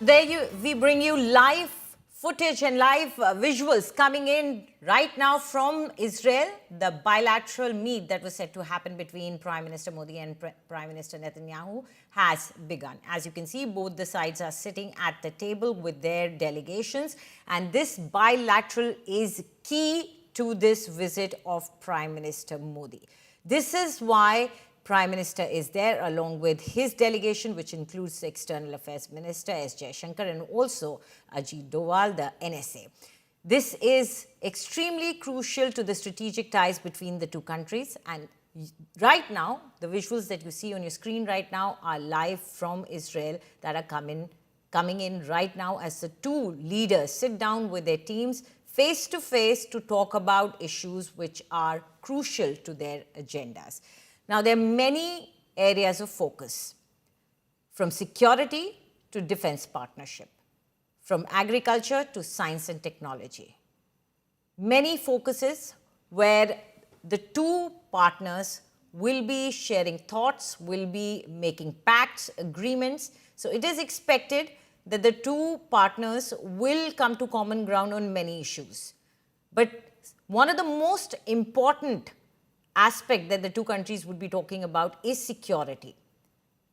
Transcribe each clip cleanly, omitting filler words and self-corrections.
We bring you live footage and live visuals coming in right now from Israel. The bilateral meet that was set to happen between Prime Minister Modi and Prime Minister Netanyahu has begun. As you can see, both the sides are sitting at the table with their delegations, and this bilateral is key to this visit of Prime Minister Modi. This is why Prime Minister is there along with his delegation, which includes the External Affairs Minister S. Jaishankar and also Ajit Doval, the NSA. This is extremely crucial to the strategic ties between the two countries. And right now, the visuals that you see on your screen right now are live from Israel that are coming in right now as the two leaders sit down with their teams face to face to talk about issues which are crucial to their agendas. Now, there are many areas of focus, from security to defense partnership, from agriculture to science and technology. Many focuses where the two partners will be sharing thoughts, will be making pacts, agreements. So it is expected that the two partners will come to common ground on many issues. But one of the most important aspect that the two countries would be talking about is security,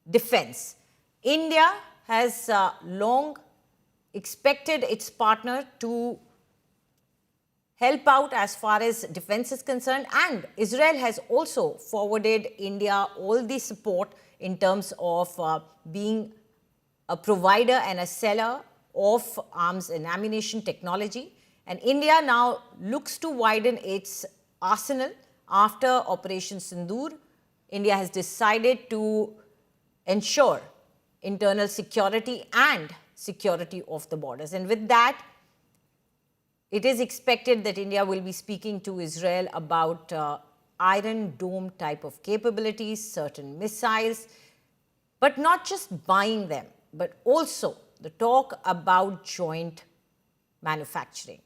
defense. India has long expected its partner to help out as far as defense is concerned, and Israel has also forwarded India all the support in terms of being a provider and a seller of arms and ammunition technology. And India now looks to widen its arsenal. After Operation Sindoor, India has decided to ensure internal security and security of the borders. And with that, it is expected that India will be speaking to Israel about Iron Dome type of capabilities, certain missiles, but not just buying them, but also the talk about joint manufacturing.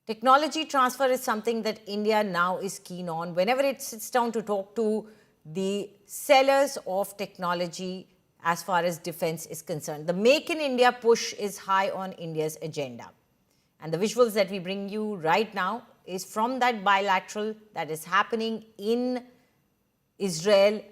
Technology transfer is something that India now is keen on. Whenever it sits down to talk to the sellers of technology as far as defense is concerned, the Make in India push is high on India's agenda. And the visuals that we bring you right now is from that bilateral that is happening in Israel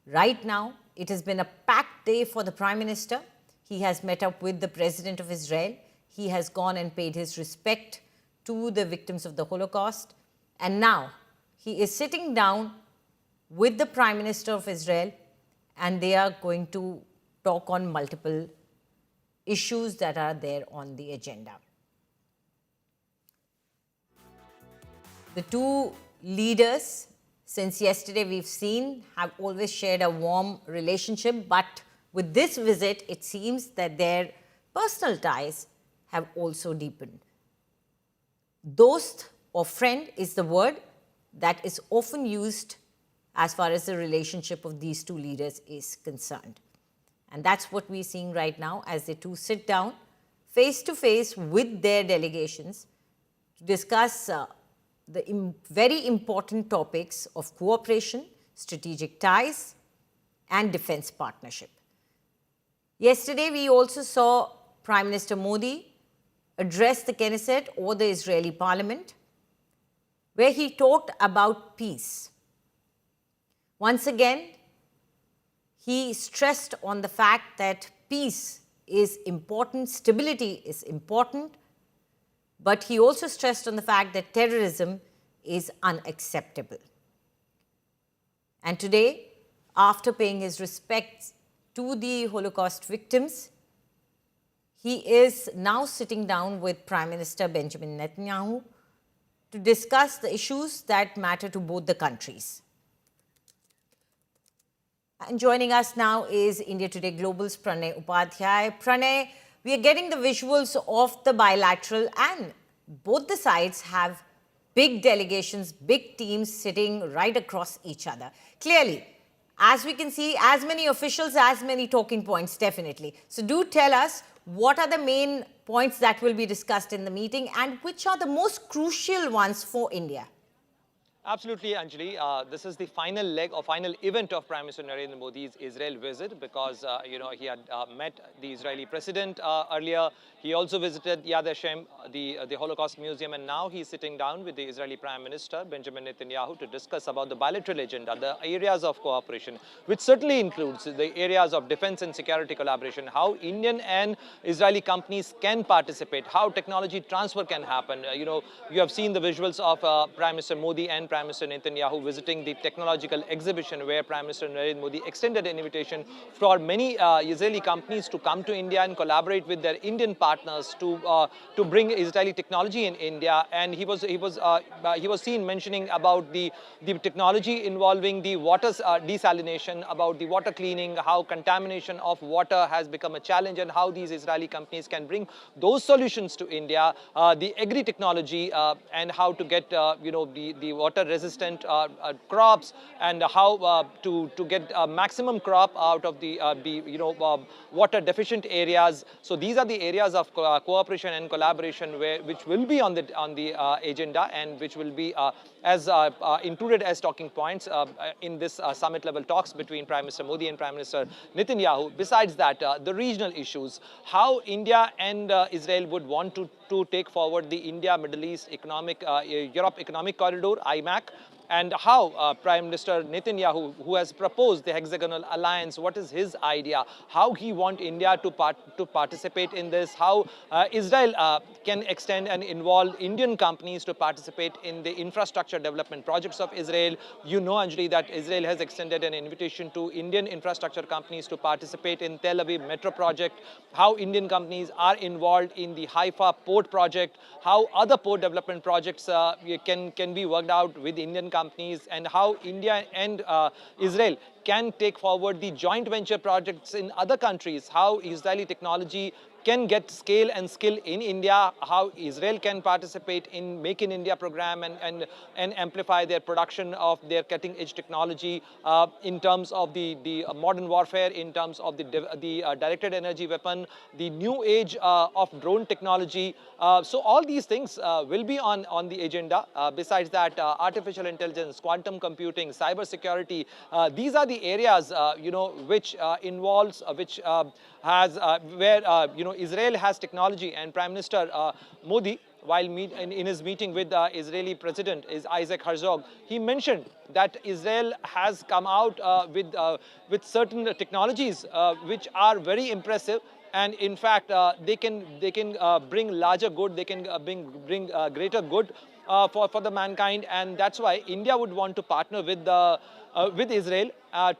right now. It has been a packed day for the Prime Minister. He has met up with the President of Israel. He has gone and paid his respect to the victims of the Holocaust. And now he is sitting down with the Prime Minister of Israel, and they are going to talk on multiple issues that are there on the agenda. The two leaders, since yesterday we've seen, have always shared a warm relationship, but with this visit, it seems that their personal ties have also deepened. Dost or friend is the word that is often used as far as the relationship of these two leaders is concerned. And that's what we're seeing right now as the two sit down face to face with their delegations to discuss the very important topics of cooperation, strategic ties, and defense partnership. Yesterday, we also saw Prime Minister Modi address the Knesset or the Israeli parliament, where he talked about peace. Once again, he stressed on the fact that peace is important, stability is important, but he also stressed on the fact that terrorism is unacceptable. And today, after paying his respects to the Holocaust victims, he is now sitting down with Prime Minister Benjamin Netanyahu to discuss the issues that matter to both the countries. And joining us now is India Today Global's Pranay Upadhyay. Pranay, we are getting the visuals of the bilateral, and both the sides have big delegations, big teams sitting right across each other. Clearly, as we can see, as many officials, as many talking points, definitely. So do tell us, what are the main points that will be discussed in the meeting and which are the most crucial ones for India? Absolutely, Anjali. This is the final leg or final event of Prime Minister Narendra Modi's Israel visit because, he had met the Israeli president earlier. He also visited Yad Vashem, the Holocaust Museum, and now he's sitting down with the Israeli Prime Minister, Benjamin Netanyahu, to discuss about the bilateral agenda, the areas of cooperation, which certainly includes the areas of defense and security collaboration, how Indian and Israeli companies can participate, how technology transfer can happen. You have seen the visuals of Prime Minister Modi and Prime Minister Netanyahu visiting the technological exhibition where Prime Minister Narendra Modi extended an invitation for many Israeli companies to come to India and collaborate with their Indian partners to bring Israeli technology in India. And he was seen mentioning about the technology involving the water desalination, about the water cleaning, how contamination of water has become a challenge, and how these Israeli companies can bring those solutions to India, the agri-technology, and how to get the water-resistant crops, and how to get a maximum crop out of the water-deficient areas. So these are the areas of cooperation and collaboration which will be on the agenda, and which will be as included as talking points in this summit-level talks between Prime Minister Modi and Prime Minister Netanyahu. Besides that, the regional issues, how India and Israel would want to take forward the India-Middle East Europe Economic Corridor, IMAC, and how Prime Minister Netanyahu, who has proposed the hexagonal alliance, what is his idea, how he wants India to participate in this, how Israel can extend and involve Indian companies to participate in the infrastructure development projects of Israel. You know, Anjali, that Israel has extended an invitation to Indian infrastructure companies to participate in Tel Aviv metro project, how Indian companies are involved in the Haifa port project, how other port development projects can be worked out with Indian companies, and how India and Israel can take forward the joint venture projects in other countries, how Israeli technology can get scale and skill in India, how Israel can participate in Make in India program and amplify their production of their cutting edge technology in terms of the modern warfare, in terms of the directed energy weapon, the new age of drone technology. So all these things will be on the agenda. Besides that, artificial intelligence, quantum computing, cyber security, these are the areas which involves which has where Israel has technology, and Prime Minister Modi, while in his meeting with the Israeli president is Isaac Herzog, he mentioned that Israel has come out with certain technologies which are very impressive, and in fact they can bring larger good, they can bring greater good for the mankind, and that's why India would want to partner with Israel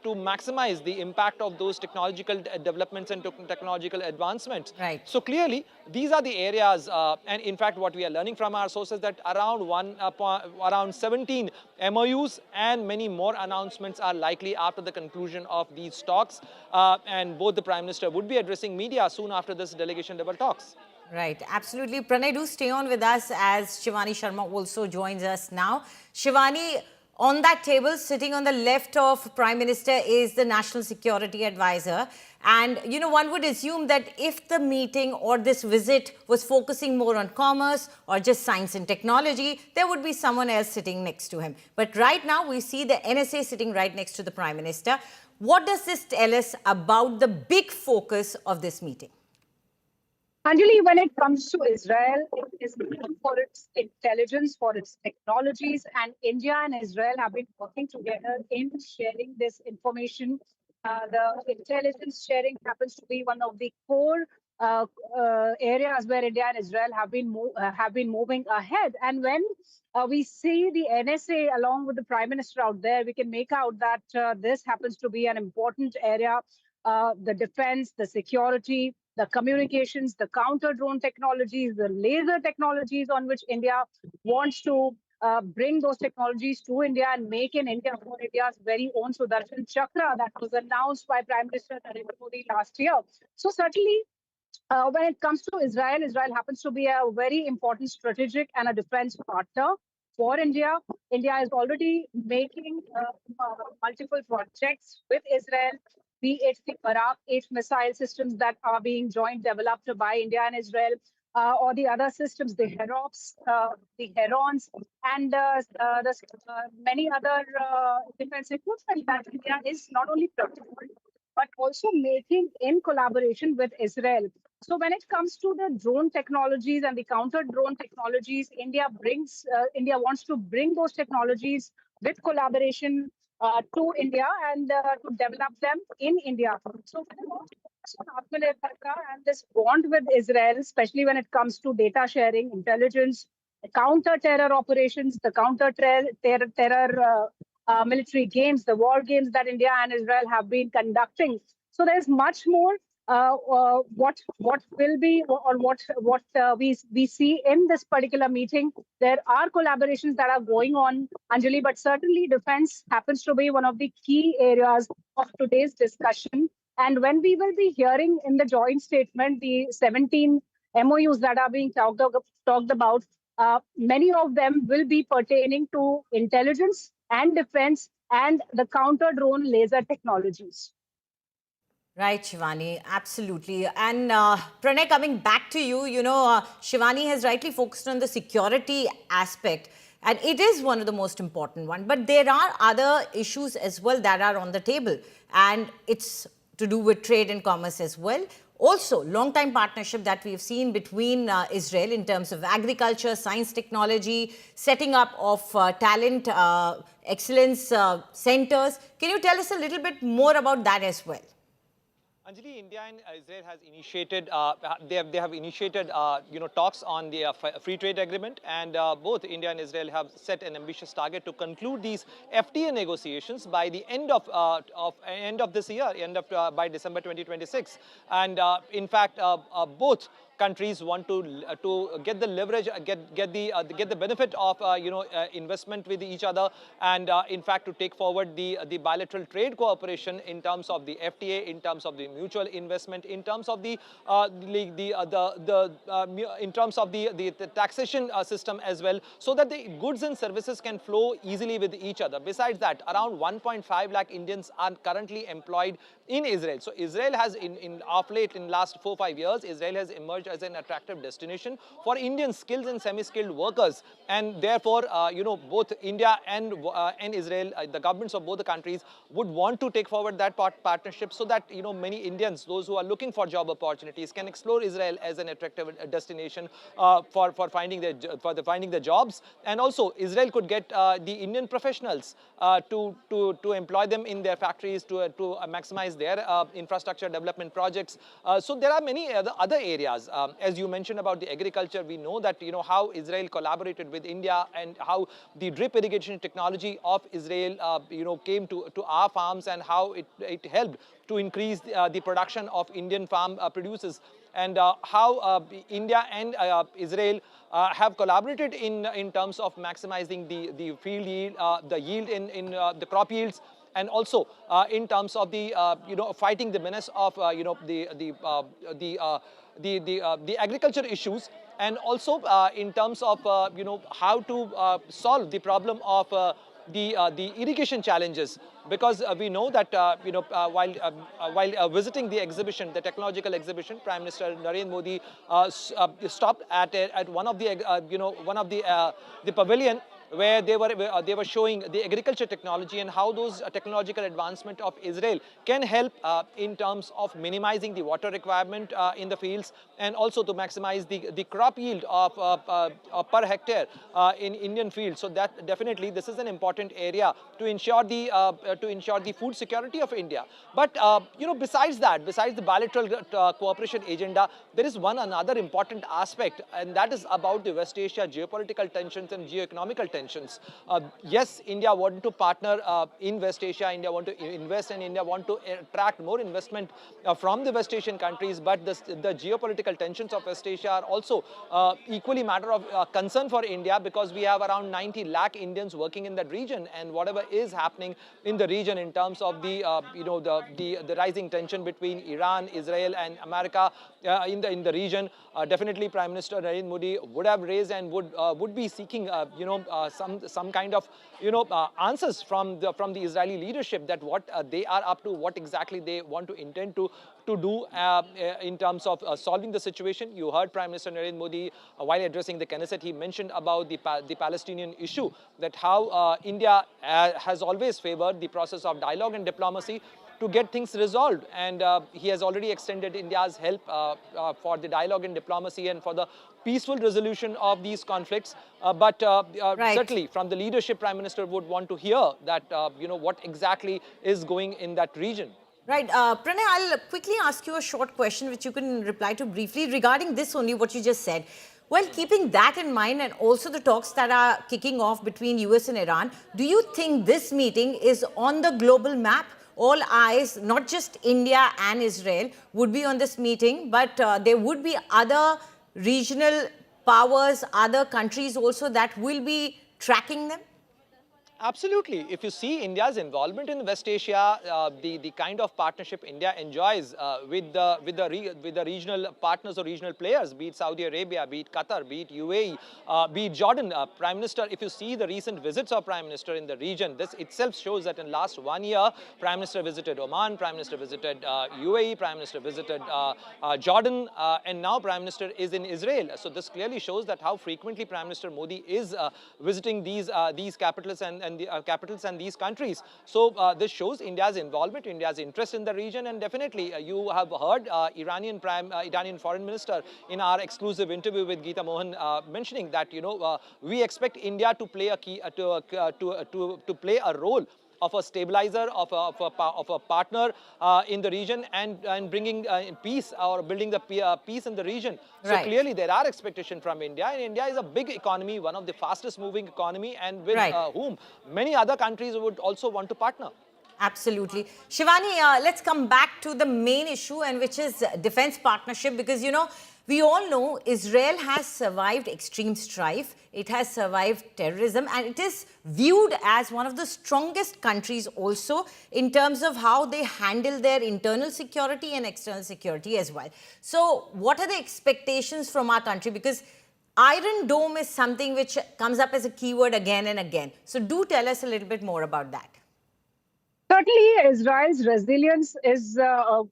to maximize the impact of those technological developments and technological advancements. Right. So clearly, these are the areas, and in fact, what we are learning from our sources that around 17 MOUs and many more announcements are likely after the conclusion of these talks, and both the Prime Minister would be addressing media soon after this delegation level talks. Right, absolutely. Pranay, do stay on with us as Shivani Sharma also joins us now. Shivani, on that table, sitting on the left of Prime Minister is the National Security Advisor. And, one would assume that if the meeting or this visit was focusing more on commerce or just science and technology, there would be someone else sitting next to him. But right now, we see the NSA sitting right next to the Prime Minister. What does this tell us about the big focus of this meeting? Anjali, when it comes to Israel, it is known for its intelligence, for its technologies, and India and Israel have been working together in sharing this information. The intelligence sharing happens to be one of the core areas where India and Israel have been moving ahead. And when we see the NSA along with the Prime Minister out there, we can make out that this happens to be an important area. The defense, the security, the communications, the counter drone technologies, the laser technologies on which India wants to bring those technologies to India and make in India for India's very own Sudarshan Chakra that was announced by Prime Minister Narendra Modi last year. So certainly, when it comes to Israel, Israel happens to be a very important strategic and a defense partner for India. India is already making multiple projects with Israel, be it the Barak 8 missile systems that are being joint developed by India and Israel, or the other systems, the HEROPs, the HERONs, and many other defense equipment that India is not only procuring, but also making in collaboration with Israel. So when it comes to the drone technologies and the counter drone technologies, India wants to bring those technologies with collaboration to India and to develop them in India. So when I want to focus on Atmanirbharta and this bond with Israel, especially when it comes to data sharing, intelligence, counter-terror operations, the counter-terror military games, the war games that India and Israel have been conducting. So there's much more what will be or what we see in this particular meeting. There are collaborations that are going on, Anjali, but certainly defense happens to be one of the key areas of today's discussion. And when we will be hearing in the joint statement the 17 MOUs that are being talked about, many of them will be pertaining to intelligence and defense and the counter drone laser technologies. Right, Shivani, absolutely. And Pranay, coming back to you, Shivani has rightly focused on the security aspect, and it is one of the most important one. But there are other issues as well that are on the table, and it's to do with trade and commerce as well. Also, long-time partnership that we've seen between Israel in terms of agriculture, science, technology, setting up of talent excellence centers. Can you tell us a little bit more about that as well? Anjali, India and Israel has initiated, they have initiated, talks on the free trade agreement, and both India and Israel have set an ambitious target to conclude these FTA negotiations by the end of this year, by December 2026. And in fact, both countries want to get the leverage, get the benefit of investment with each other, and in fact to take forward the bilateral trade cooperation in terms of the FTA, in terms of the mutual investment, in terms of the taxation system as well, so that the goods and services can flow easily with each other. Besides that, around 1.5 lakh Indians are currently employed in Israel. So Israel has, in last 4-5 years, Israel has emerged as an attractive destination for Indian skilled and semi-skilled workers, and therefore, both India and Israel, the governments of both the countries would want to take forward that partnership, so that many Indians, those who are looking for job opportunities, can explore Israel as an attractive destination for finding the jobs, and also Israel could get the Indian professionals to employ them in their factories, to maximize their infrastructure development projects. So there are many other areas. As you mentioned about the agriculture, we know that how Israel collaborated with India, and how the drip irrigation technology of Israel came to our farms, and how it helped to increase the production of Indian farm producers, and how India and Israel have collaborated in terms of maximizing the field yield, the yield in the crop yields, and also in terms of the fighting the menace of the agriculture issues, and also in terms of how to solve the problem of the irrigation challenges, because we know that while visiting the exhibition, the technological exhibition, Prime Minister Narendra Modi stopped at one of the pavilion, where they were showing the agriculture technology, and how those technological advancement of Israel can help in terms of minimizing the water requirement in the fields, and also to maximize the crop yield of per hectare in Indian fields. So that definitely this is an important area to ensure the food security of India. But besides that, besides the bilateral cooperation agenda, there is another important aspect, and that is about the West Asia geopolitical tensions and geoeconomical tensions. Yes, India want to partner in West Asia, India want to invest, and India want to attract more investment from the West Asian countries, but the geopolitical tensions of West Asia are also equally matter of concern for India, because we have around 90 lakh Indians working in that region, and whatever is happening in the region in terms of the rising tension between Iran, Israel, and America in the region, definitely Prime Minister Narendra Modi would have raised and would be seeking some kind of answers from the Israeli leadership, that what they are up to, what exactly they want to intend to do in terms of solving the situation. You heard Prime Minister Narendra Modi while addressing the Knesset, he mentioned about the Palestinian issue, that how India has always favored the process of dialogue and diplomacy to get things resolved, and he has already extended India's help for the dialogue and diplomacy and for the peaceful resolution of these conflicts. But Right. certainly from the leadership, Prime Minister would want to hear that what exactly is going in that region. Right. Pranay, I'll quickly ask you a short question which you can reply to briefly regarding this only, what you just said. Well, keeping that in mind and also the talks that are kicking off between US and Iran, do you think this meeting is on the global map? All eyes, not just India and Israel, would be on this meeting, but there would be other regional powers, other countries also that will be tracking them? Absolutely. If you see India's involvement in West Asia, the kind of partnership India enjoys with the regional partners or regional players, be it Saudi Arabia, be it Qatar, be it UAE, be it Jordan. Prime Minister, if you see the recent visits of Prime Minister in the region, this itself shows that in last 1 year, Prime Minister visited Oman, Prime Minister visited UAE, Prime Minister visited Jordan, and now Prime Minister is in Israel. So this clearly shows that how frequently Prime Minister Modi is visiting these capitals and the capitals and these countries. So this shows India's involvement, India's interest in the region, and definitely you have heard Iranian Foreign Minister in our exclusive interview with Geeta Mohan mentioning that we expect India to play a key to play a role of a stabilizer, of a partner in the region, and bringing peace or building the peace in the region. So Right. clearly there are expectations from India, and India is a big economy, one of the fastest moving economy, and with Right. whom many other countries would also want to partner. Absolutely. Shivani, let's come back to the main issue, and which is defense partnership, because, we all know Israel has survived extreme strife. It has survived terrorism, and it is viewed as one of the strongest countries also in terms of how they handle their internal security and external security as well. So what are the expectations from our country? Because Iron Dome is something which comes up as a keyword again and again. So do tell us a little bit more about that. Certainly, Israel's resilience is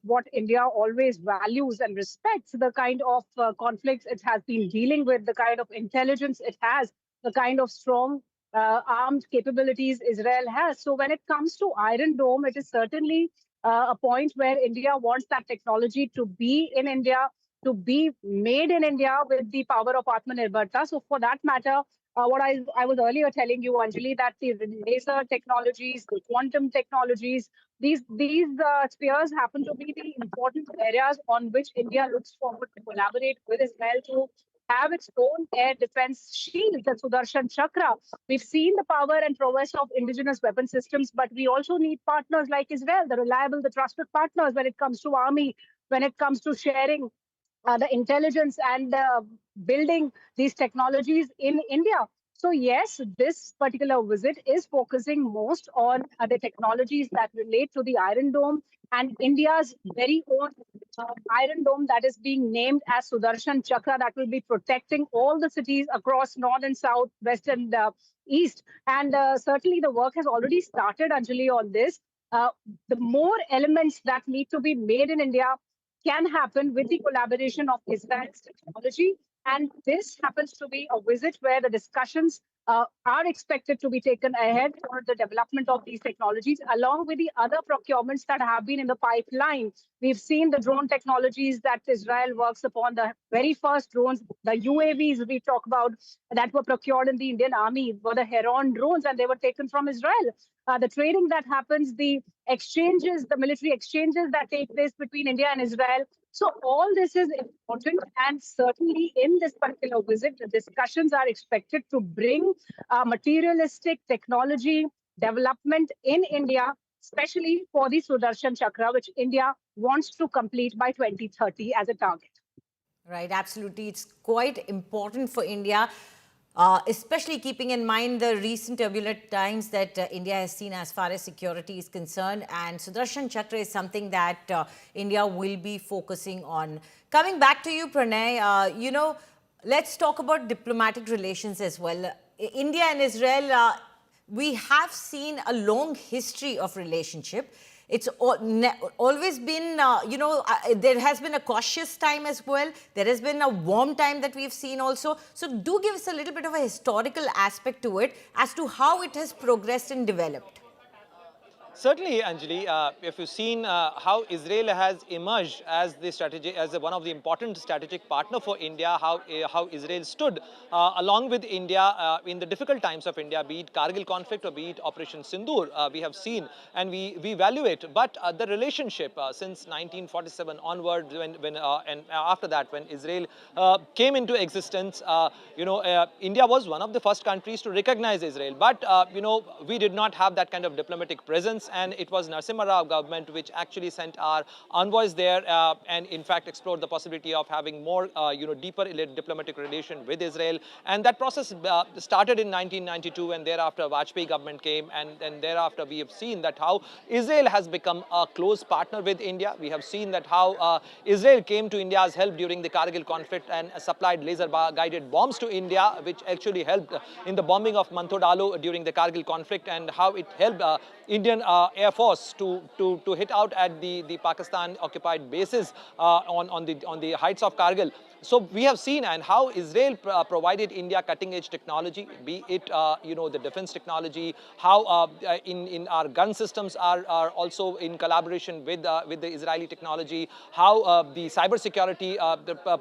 what India always values and respects. The kind of conflicts it has been dealing with, the kind of intelligence it has, the kind of strong armed capabilities Israel has. So when it comes to Iron Dome, it is certainly a point where India wants that technology to be in India, to be made in India with the power of Atmanirbharta. So for that matter, what I was earlier telling you, Anjali, that the laser technologies, the quantum technologies, these spheres happen to be the important areas on which India looks forward to collaborate with Israel to have its own air defense shield, the Sudarshan Chakra. We've seen the power and prowess of indigenous weapon systems, but we also need partners like Israel, the reliable, the trusted partners when it comes to army, when it comes to sharing the intelligence and building these technologies in India. So yes, this particular visit is focusing most on the technologies that relate to the Iron Dome and India's very own Iron Dome that is being named as Sudarshan Chakra, that will be protecting all the cities across north and south, west and east. And certainly the work has already started, Anjali, on this. The more elements that need to be made in India can happen with the collaboration of Israel's technology. And this happens to be a visit where the discussions are expected to be taken ahead for the development of these technologies, along with the other procurements that have been in the pipeline. We've seen the drone technologies that Israel works upon, the very first drones, the UAVs we talk about that were procured in the Indian Army were the Heron drones, and they were taken from Israel. The trading that happens, the exchanges, the military exchanges that take place between India and Israel. So all this is important, and certainly in this particular visit, the discussions are expected to bring materialistic technology development in India, especially for the Sudarshan Chakra, which India wants to complete by 2030 as a target. Right, absolutely. It's quite important for India, especially keeping in mind the recent turbulent times that India has seen as far as security is concerned. And Sudarshan Chakra is something that India will be focusing on. Coming back to you, Pranay, let's talk about diplomatic relations as well. India and Israel, we have seen a long history of relationship. It's always been, there has been a cautious time as well. There has been a warm time that we've seen also. So do give us a little bit of a historical aspect to it as to how it has progressed and developed. Certainly, Anjali, if you've seen how Israel has emerged as the strategy, as one of the important strategic partner for India, how Israel stood along with India in the difficult times of India, be it Kargil conflict or be it Operation Sindoor, we have seen and we value it. But the relationship since 1947 onward, and after that, when Israel came into existence, India was one of the first countries to recognize Israel. But we did not have that kind of diplomatic presence. And it was Narasimha Rao government which actually sent our envoys there and in fact explored the possibility of having more deeper diplomatic relation with Israel. And that process started in 1992, and thereafter Vajpayee government came, and thereafter we have seen that how Israel has become a close partner with India. We have seen that how Israel came to India's help during the Kargil conflict and supplied laser guided bombs to India, which actually helped in the bombing of Manthodalu during the Kargil conflict, and how it helped Indian Air Force to hit out at the Pakistan occupied bases on the heights of Kargil. So we have seen and how Israel provided India cutting edge technology, be it the defense technology, how in our gun systems are also in collaboration with the Israeli technology, how the cyber security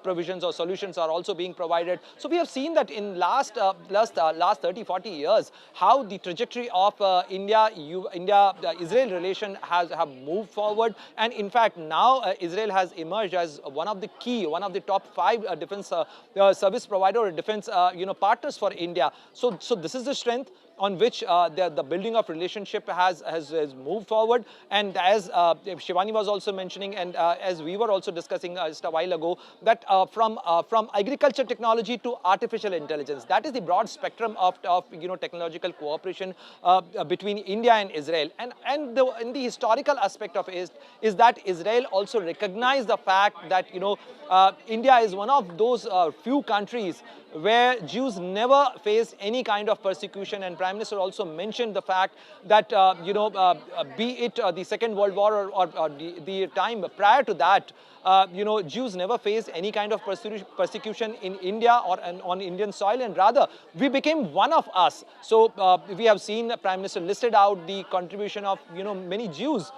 provisions or solutions are also being provided. So we have seen that in last 30-40 years how the trajectory of India-Israel relation have moved forward, and in fact now Israel has emerged as one of the top 5 defense service provider or defense partners for India. So this is the strength on which the building of relationship has moved forward. And as Shivani was also mentioning, and as we were also discussing just a while ago, that from agriculture technology to artificial intelligence, that is the broad spectrum of technological cooperation between India and Israel. And in the historical aspect of it is that Israel also recognized the fact that India is one of those few countries where Jews never faced any kind of persecution. And Prime Minister also mentioned the fact that, be it the Second World War or the time prior to that, Jews never faced any kind of persecution in India or on Indian soil, and rather we became one of us. So we have seen Prime Minister listed out the contribution of many Jews,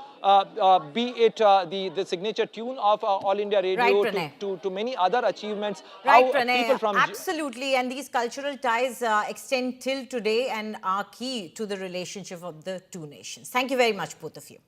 be it the signature tune of All India Radio, Right, to many other achievements. Right, How Pranay, people from absolutely. And these cultural ties extend till today and are key to the relationship of the two nations. Thank you very much, both of you.